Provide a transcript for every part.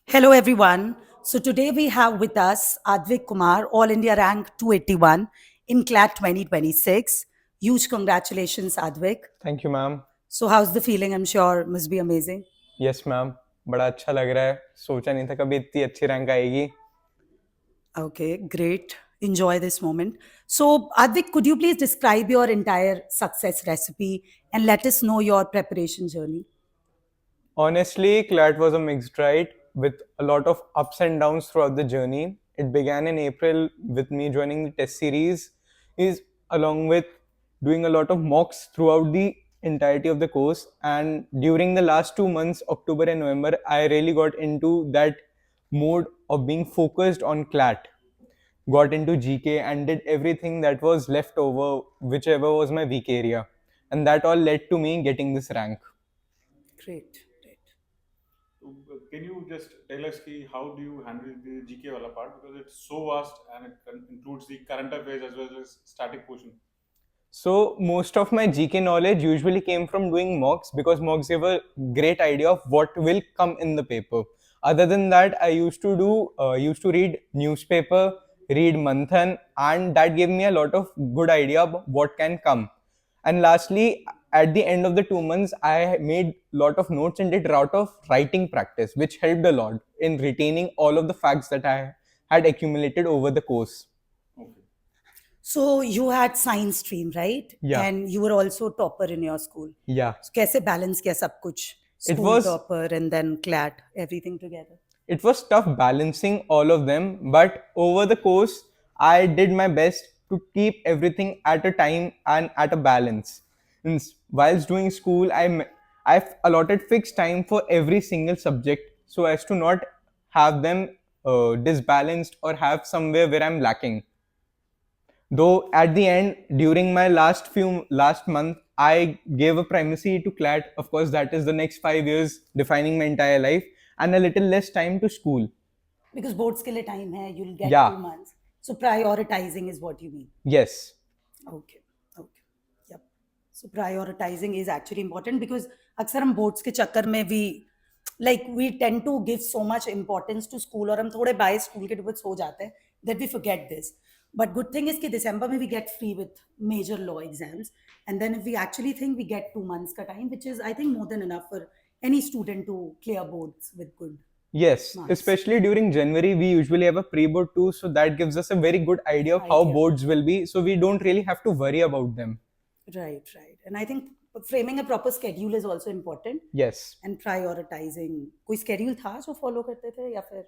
Hello, everyone. So today we have with us Advik Kumar, All India rank 281 in CLAT 2026. Huge congratulations, Advik. Thank you ma'am. So how's the feeling? I'm sure must be amazing. Yes ma'am. बड़ा अच्छा लग रहा है. सोचा नहीं था कभी इतनी अच्छी रैंक आएगी. Okay, great. Enjoy this moment. So, Advik, could you please describe your entire success recipe and let us know your preparation journey? Honestly, CLAT was a mixed ride with a lot of ups and downs throughout the journey. It began in April with me joining the test series, is along with doing a lot of mocks throughout the entirety of the course. And during the last 2 months, October and November, I really got into that mode of being focused on CLAT. Got into GK and did everything that was left over, whichever was my weak area. And that all led to me getting this rank. Great, great. Can you just tell us how do you handle the GK wala part, because it's so vast and it includes the current affairs as well as static portion. So most of my GK knowledge usually came from doing mocks because mocks give a great idea of what will come in the paper. Other than that, I used to read newspaper, read Manthan, and that gave me a lot of good idea of what can come. And lastly, at the end of the 2 months, I made lot of notes and did a lot of writing practice, which helped a lot in retaining all of the facts that I had accumulated over the course. Okay. So you had science stream, right? Yeah. And you were also topper in your school. Yeah. So कैसे balance किया सब कुछ? It School was topper and then CLAT, everything together. it was tough balancing all of them, but over the course, I did my best to keep everything at a time and at a balance. Whilst doing school, I've allotted fixed time for every single subject so as to not have them disbalanced or have somewhere where I'm lacking. Though at the end, during my last month, I gave a primacy to CLAT. Of course, that is the next 5 years defining my entire life, and a little less time to school. Because boards के लिए time है, you'll get Yeah. 2 months. So prioritizing is what you mean. Yes. Okay, okay, yep. So prioritizing is actually important because अक्सर हम boards के चक्कर में we tend to give so much importance to school और हम थोड़े bias school के towards हो जाते हैं that we forget this. But good thing is कि December में we get free with major law exams, and then if we actually think we get 2 months का time, which is I think more than enough for any student to clear boards with good. Yes, Nice. especially during January, we usually have a pre-board too, so that gives us a very good idea of how Idea. boards will be, so we don't really have to worry about them. Right, right. And I think framing a proper schedule is also important. Yes. And prioritizing. कोई schedule था जो follow करते थे या फिर?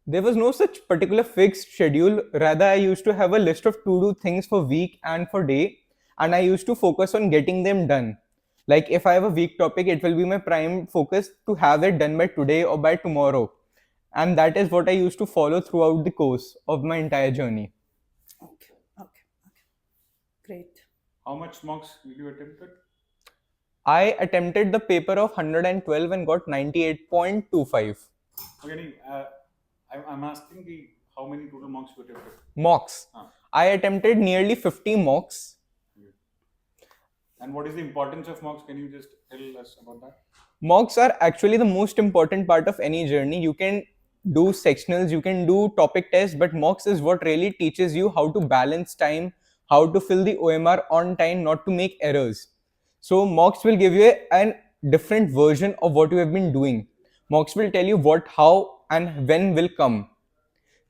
There was no such particular fixed schedule. Rather, I used to have a list of to-do things for week and for day, and I used to focus on getting them done. Like if I have a week topic, it will be my prime focus to have it done by today or by tomorrow. And that is what I used to follow throughout the course of my entire journey. Okay, okay, okay. Great. How much mocks did you attempt? I attempted the paper of 112 and got 98.25. Okay, I'm asking how many total mocks you attempted? Mocks. I attempted nearly 50 mocks. And what is the importance of mocks? Can you just tell us about that? Mocks are actually the most important part of any journey. You can do sectionals, you can do topic tests, but mocks is what really teaches you how to balance time, how to fill the OMR on time, not to make errors. So mocks will give you a different version of what you have been doing. Mocks will tell you what, how, and when will come.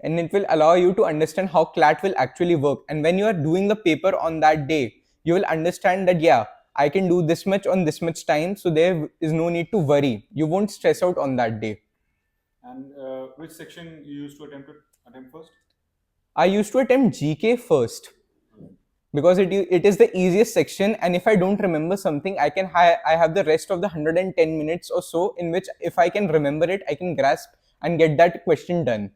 And it will allow you to understand how CLAT will actually work. And when you are doing the paper on that day, you will understand that, yeah, I can do this much on this much time, so there is no need to worry. You won't stress out on that day. And which section you used to attempt first? I used to attempt GK first because it is the easiest section, and if I don't remember something, I have the rest of the 110 minutes or so in which if I can remember it, I can grasp and get that question done.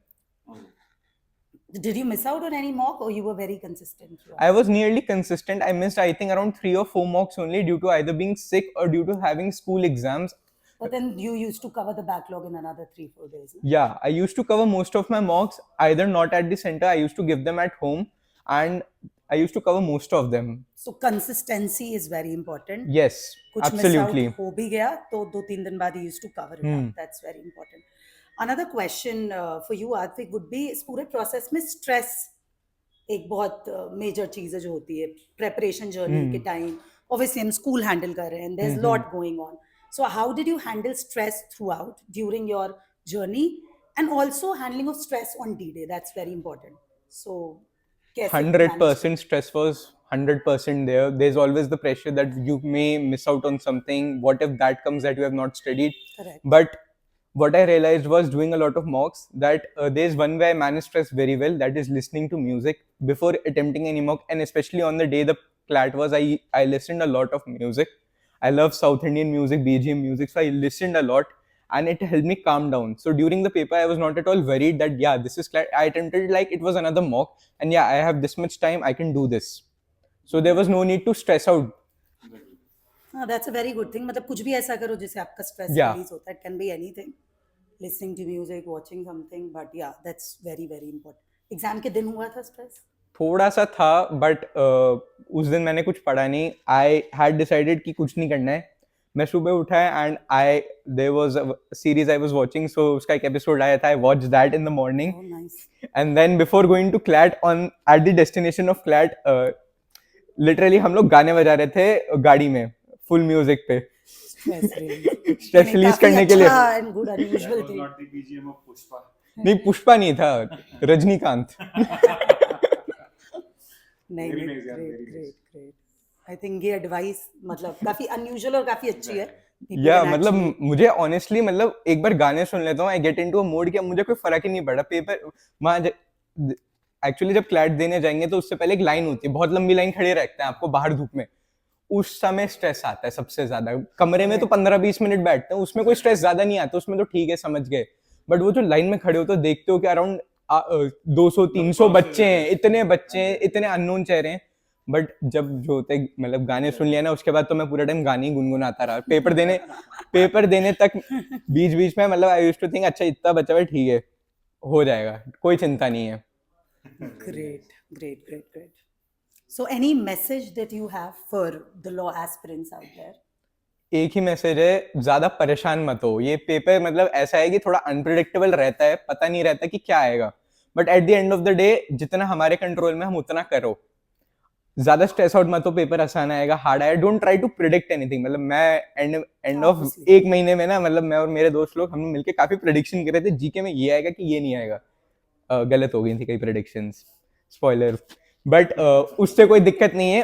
Did you miss out on any mock or you were very consistent throughout? I was nearly consistent. I missed, I think, around 3 or 4 mocks only due to either being sick or due to having school exams. But then you used to cover the backlog in another 3-4 days. No? Yeah, I used to cover most of my mocks either not at the center, I used to give them at home, and I used to cover most of them. So consistency is very important. Yes, कुछ absolutely. miss out हो भी गया तो 2-3 दिन बाद you used to cover it up. That's very important. Another question for you, Atvik, would be इस पूरे process में stress एक बहुत मेजर चीज है जो होती है प्रेपरेशन जर्नी के टाइम ऑब्वियसली हम स्कूल हैंडल कर रहे हैं there is lot going on so how did you handle stress throughout during your journey and also handling of stress on the day that's very important so 100% stress was 100% there. There's always the pressure that you may miss out on something. What if that comes that you have not studied? Correct. But what I realized was doing a lot of mocks that there's one way I manage stress very well, that is listening to music before attempting any mock, and especially on the day the clat was, I listened a lot of music. I love South Indian music, BGM music, so I listened a lot and it helped me calm down. So during the paper, I was not at all worried that yeah, this is clat. I attempted like it was another mock, and yeah, I have this much time, I can do this. So there was no need to stress out. That's a very good thing मतलब कुछ भी ऐसा करो जिससे आपका stress Yeah. Release होता है it can be anything listening to music watching something but yeah that's very very important exam के दिन हुआ था स्ट्रेस थोड़ा सा था बट उस दिन मैंने कुछ पढ़ा नहीं. आई हैड डिसाइडेड कि कुछ नहीं करना है. मैं सुबह उठा and there was a series I was watching, so उसका एक एपिसोड आया था. I watch that in the morning oh nice and then before going to CLAT on at the destination of CLAT literally हम लोग गाने बजा रहे थे गाड़ी में फुल म्यूजिक पे. स्ट्रेस रिलीज करने के लिए. And good unusual That was thing not the BGM of Pushpa. नहीं, पुष्पा नहीं था, रजनीकांत. नहीं Very नहीं nice, yeah, great very great nice. Great I think ये एडवाइस मतलब काफी अनयूजुअल और काफी अच्छी है People या can मतलब actually- मुझे ऑनेस्टली मतलब एक बार गाने सुन लेता हूँ, I get into a mood कि अब मुझे कोई फर्क ही नहीं पड़ा. पेपर वहाँ एक्चुअली जब क्लैट देने जाएंगे तो उससे पहले एक लाइन होती है, बहुत लंबी लाइन खड़े रखते हैं आपको बाहर धूप में. उस समय स्ट्रेस आता है सबसे ज्यादा. कमरे में तो 15-20 मिनट बैठते हैं, उसमें कोई स्ट्रेस ज्यादा नहीं आता, उसमें तो ठीक है समझ गए. बट वो जो लाइन में खड़े हो तो देखते हो कि अराउंड 200-300 बच्चे हैं, इतने बच्चे हैं, इतने अननोन चेहरे हैं. बट जब जो होते मतलब गाने सुन लिया ना, उसके बाद तो मैं पूरा टाइम गाने ही गुनगुनाता रहा. पेपर देने तक बीच बीच में मतलब आई यूज्ड टू थिंक अच्छा इतना बचा है, ठीक है हो जाएगा, कोई चिंता नहीं है. Great. So, any message that you have for the law aspirants out there? एक ही मैसेज है, ज्यादा परेशान मत हो. ये पेपर मतलब ऐसा है कि थोड़ा अनप्रिडिक्टेबल रहता है, पता नहीं रहता कि क्या आएगा. But at the end of the day जितना हमारे कंट्रोल में हम उतना करो. ज्यादा स्ट्रेस आउट मत हो. पेपर आसान आएगा, हार्ड आएगा, don't try to predict anything. मतलब मैं एंड ऑफ Obviously. एक महीने में ना, मतलब मैं और मेरे दोस्त लोग हम मिलके काफी प्रिडिक्शन कर रहे थे जीके में ये आएगा कि ये नहीं आएगा. गलत हो गई थी कई प्रिडिक्शंस, स्पॉइलर. बट उससे कोई दिक्कत नहीं है.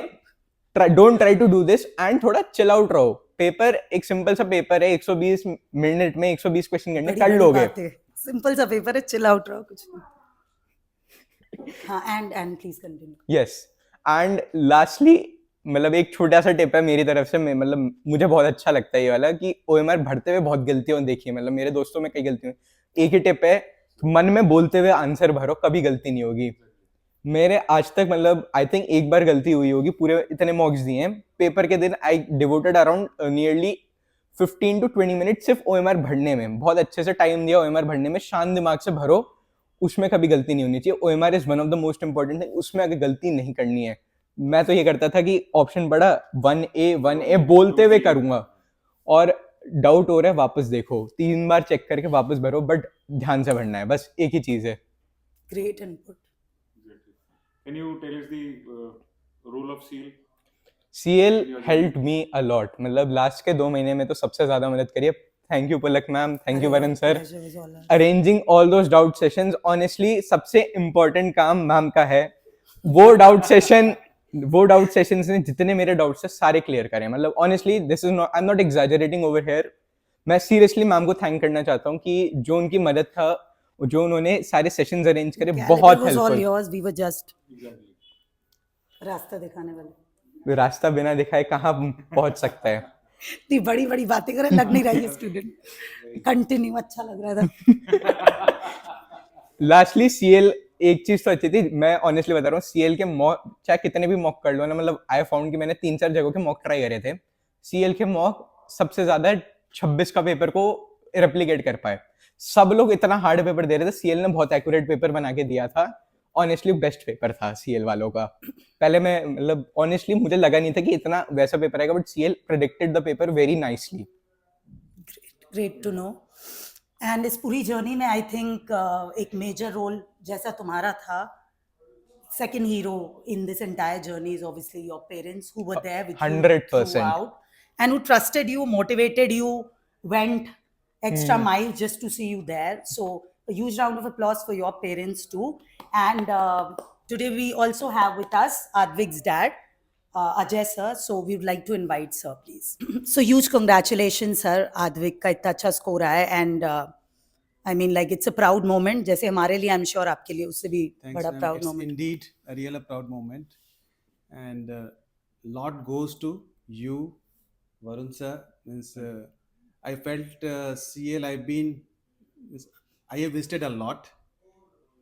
Don't try to do this and थोड़ा चिल आउट रहो. पेपर एक सिंपल सा पेपर है, 120 मिनट में 120 क्वेश्चन करने कर लोगे. सिंपल सा पेपर है, चिल आउट रहो, कुछ नहीं. हाँ, and please continue. Yes. And lastly मतलब एक छोटा सा टिप है मेरी तरफ से. मतलब मुझे बहुत अच्छा लगता है ये वाला कि ओएमआर भरते हुए बहुत गलतियां देखी है. मतलब मेरे दोस्तों में कई गलतियां. एक ही टिप है, मन में बोलते हुए आंसर भरो, कभी गलती नहीं होगी. मेरे आज तक मतलब आई थिंक एक बार गलती हुई होगी. पूरे इतने मॉक्स दिए हैं, पेपर के दिन I devoted around nearly 15 to 20 minute सिर्फ ओएमआर भरने में. बहुत अच्छे से टाइम दिया ओएमआर भरने में. शांत दिमाग से भरो, उसमें कभी गलती नहीं होनी चाहिए. OMR is one of the most important thing. उसमें अगर गलती नहीं करनी है, मैं तो ये करता था कि ऑप्शन पढ़ा 1A बोलते हुए करूंगा, और डाउट हो रहा है वापस देखो, 3 बार चेक करके वापस भरो, बट ध्यान से भरना है. बस एक ही चीज है. Great input. Exactly. Can you tell us the role of SEAL? CL helped me a lot. मतलब लास्ट के 2 महीने में तो सबसे ज्यादा मदद करी है. Thank you Palak ma'am, thank you Varun sir. Arranging all those doubt sessions. Honestly सबसे इम्पोर्टेंट काम मैम का है. वो डाउट सेशंस ने जितने मेरे डाउट्स है सारे क्लियर करे. मतलब honestly this is not, I am not exaggerating over here. मैं सीरियसली मैम को थैंक करना चाहता हूँ कि जो उनकी मदद था, जो उन्होंने सारे सेशंस अरेंज करे, बहुत helpful. We were just Exactly. रास्ता दिखाने वाले. रास्ता बिना दिखाए कहाँ पहुंच सकता है. इतनी बड़ी बड़ी बातें कर रहे, लग नहीं रहा है स्टूडेंट. कंटिन्यू, अच्छा लग रहा था. लास्टली सीएल एक चीज तो अच्छी थी. मैं ऑनेस्टली बता रहा हूँ, सीएल के मॉक चाहे कितने भी मॉक कर लो ना, मतलब आई फाउंड कि मैंने 3-4 जगहों के मॉक ट्राई करे थे. सीएल के मॉक सबसे ज्यादा 26 का पेपर को रेप्लिकेट कर पाए. सब लोग इतना हार्ड पेपर दे रहे थे, सीएल ने बहुत एक्यूरेट पेपर बना के दिया था. ऑनेस्टली बेस्ट पेपर था सीएल वालों का. पहले मैं मतलब ऑनेस्टली मुझे लगा नहीं था कि इतना वैसा पेपर आएगा, but CL predicted the paper very nicely. Great to know. And इस पूरी जर्नी में आई थिंक एक मेजर रोल जैसा तुम्हारा था, second hero in this entire journey is obviously your parents who were there with you 100%. throughout and who trusted you, motivated you, went extra miles just to see you there. So a huge round of applause for your parents too. And today we also have with us Advik's dad, Ajay sir. So we would like to invite sir, please. So huge congratulations sir, Advik का इतना अच्छा score आया and I mean like it's a proud moment. जैसे हमारे लिए I'm sure आपके लिए उससे भी Thanks, बड़ा ma'am. proud It's moment. indeed a real proud moment, and lot goes to you, Varun sir. Means I felt CL. I have visited a lot,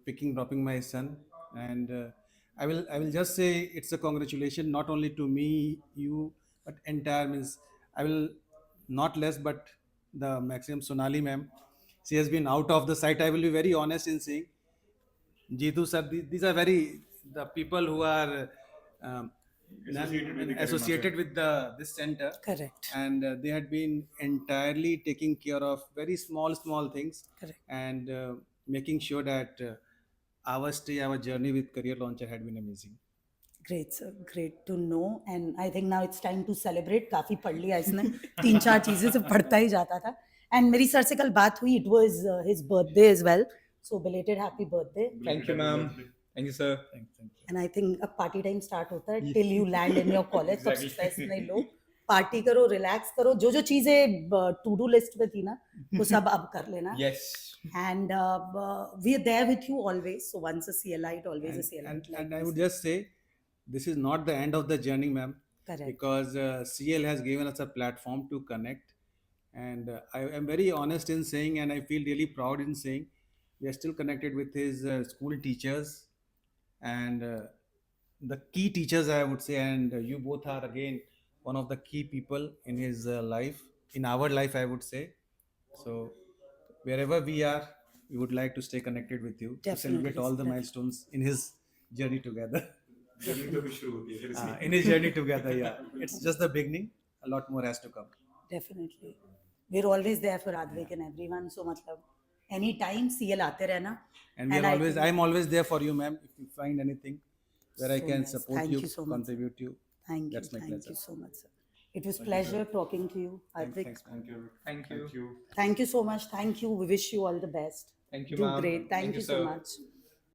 picking, dropping my son, and I will just say it's a congratulation not only to me, you, but entire means I will not less, but the maximum Sonali ma'am. She has been out of the sight. I will be very honest in saying Jitu sir, these are very the people who are um, associated with the this center, Correct. and they had been entirely taking care of very small things, Correct. and making sure that our stay, our journey with Career Launcher had been amazing. Great sir, great to know. And I think now it's time to celebrate. काफी पढ़ लिया इसने, 3-4 चीजें से पढ़ता ही जाता था. And मेरी सर से कल बात हुई. It was his birthday as well. So belated happy birthday. Thank you, ma'am. Thank you, sir. Thank you. And I think अब party time start होता है till you land in your college. तब stress नहीं लो, party करो, relax करो. जो जो चीजें to do list में थी ना, वो सब अब कर लेना. Yes. And we are there with you always. So once a CLite, always a CLite. And I would just say, this is not the end of the journey, ma'am. Correct. Because CL has given us a platform to connect, and I am very honest in saying, and I feel really proud in saying, we are still connected with his school teachers and the key teachers, I would say, and you both are again one of the key people in his life, in our life, I would say. So wherever we are, we would like to stay connected with you to celebrate all the milestones in his journey together. In his journey together, yeah. It's just the beginning. A lot more has to come. Definitely. We're always there for Advik and everyone. So मतलब anytime CL आते रहना. And we are always, I'm always there for you, ma'am. If you find anything where I So can nice. support Thank you, you so much, contribute you. Thank you. That's my Thank pleasure. you so much, sir. It was pleasure talking to you, Advik. Thanks, ma'am. Thank you. Thank you so much. Thank you. We wish you all the best. Thank you, Do ma'am. great. Thank you so sir. much.